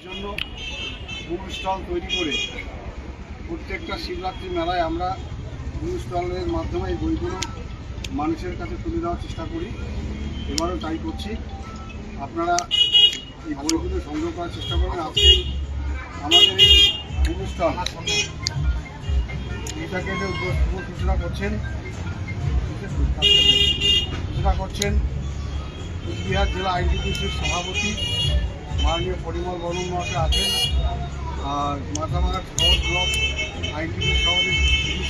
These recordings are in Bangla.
জন্য বুক স্টল তৈরি করে প্রত্যেকটা শিবরাত্রি মেলায় আমরা বুক স্টলের মাধ্যমে এই বইগুলো মানুষের কাছে তুলে দেওয়ার চেষ্টা করি। এবারও তাই করছি। আপনারা এই বইগুলো সংগ্রহ করার চেষ্টা করবেন। আজকে আমাদের এই বুক স্টল এটাকে ঘোষণা করছেন কুচবিহার জেলা আইনজীবীর সভাপতি মাননীয় পরিমল বর্মন মহাশয় আছেন, আর মাথাভাঙা শহর ব্লক আইনজীবী সভাপতি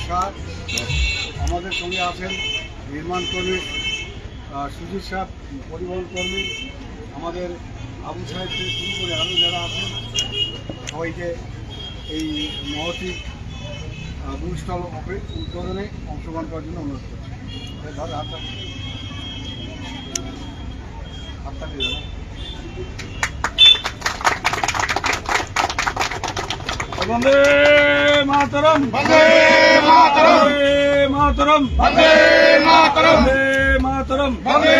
শাহ, আমাদের সঙ্গে আছেন নির্মাণ কর্মী সুজিত সাহ, পরিবহন কর্মী আমাদের আবু সাহেব থেকে শুরু করে আরও যারা আছেন সবাইকে এই মহতি বুক স্টল উদ্বোধনে অংশগ্রহণ করার জন্য অনুরোধ করছি। বন্দে মাতরম, বন্দে মাতরম, মাতরম, বন্দে মাতরম, মাতরম, বন্দে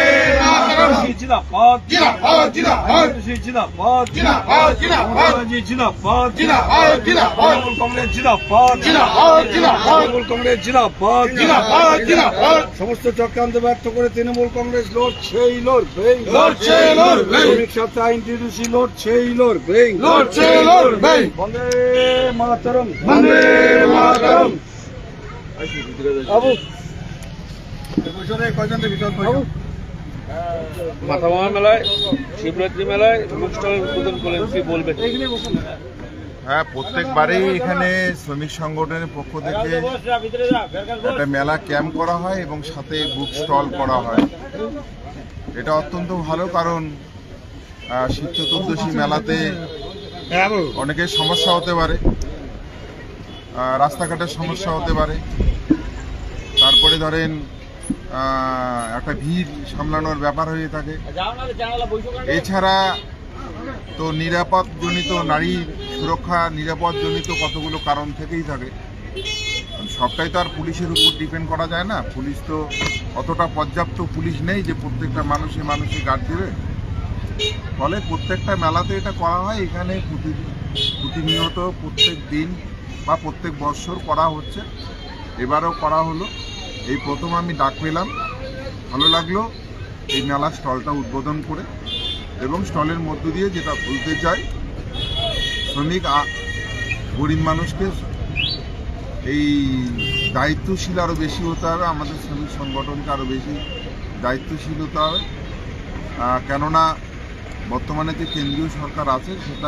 মাতরম। জিন্দাবাদ, জিন্দাবাদ, জিন্দাবাদ, জিন্দাবাদ, জিন্দাবাদ, জিন্দাবাদ, জিন্দাবাদ, জিন্দাবাদ, জিন্দাবাদ, কংগ্রেস জিন্দাবাদ, জিন্দাবাদ, জিন্দাবাদ, কংগ্রেস জিন্দাবাদ, জিন্দাবাদ, জিন্দাবাদ। সমস্ত চক্রান্ত ব্যর্থ করে তৃণমূল কংগ্রেস লড়ছেই লড়বে, লড়ছেই লড়বে। শ্রমিক সাথে আইন টিউসি লড়ছেই লড়বে, লড়ছেই লড়বে। বন্দে মাতরম, বন্দে মাতরম। বাবু কয়জনের বিকল্প মাথাভাঙা মেলায় শিবরাত্রি মেলায় বুক স্টল উদ্বোধন করলেন, কি বলবেন? হ্যাঁ, প্রত্যেকবারেই এখানে শ্রমিক সংগঠনের পক্ষ থেকে একটা মেলা ক্যাম্প করা হয় এবং সাথে বুক স্টল করা হয়। এটা অত্যন্ত ভালো, কারণ শিব চতুর্দশী মেলাতে অনেকের সমস্যা হতে পারে, রাস্তাঘাটের সমস্যা হতে পারে, তারপরে ধরেন একটা ভিড় সামলানোর ব্যাপার হয়ে থাকে। এছাড়া তো নিরাপদজনিত নারী সুরক্ষা নিরাপদজনিত কতগুলো কারণ থেকেই থাকে। সবটাই তো আর পুলিশের উপর ডিপেন্ড করা যায় না। পুলিশ তো অতটা পর্যাপ্ত পুলিশ নেই যে প্রত্যেকটা মানুষে গার্ড দেবে। ফলে প্রত্যেকটা মেলাতে এটা করা হয়। এখানে প্রতিনিয়ত প্রত্যেক দিন বা প্রত্যেক বৎসর করা হচ্ছে, এবারও করা হলো। এই প্রথম আমি ডাক পেলাম, ভালো লাগলো এই মেলা স্টলটা উদ্বোধন করে। এবং স্টলের মধ্য দিয়ে যেটা বলতে চাই, শ্রমিক গরিব মানুষকে এই দায়িত্বশীল আরও বেশি হতে হবে। আমাদের শ্রমিক সংগঠনকে আরও বেশি দায়িত্বশীল হতে হবে, কেননা বর্তমানে যে কেন্দ্রীয় সরকার আছে সেটা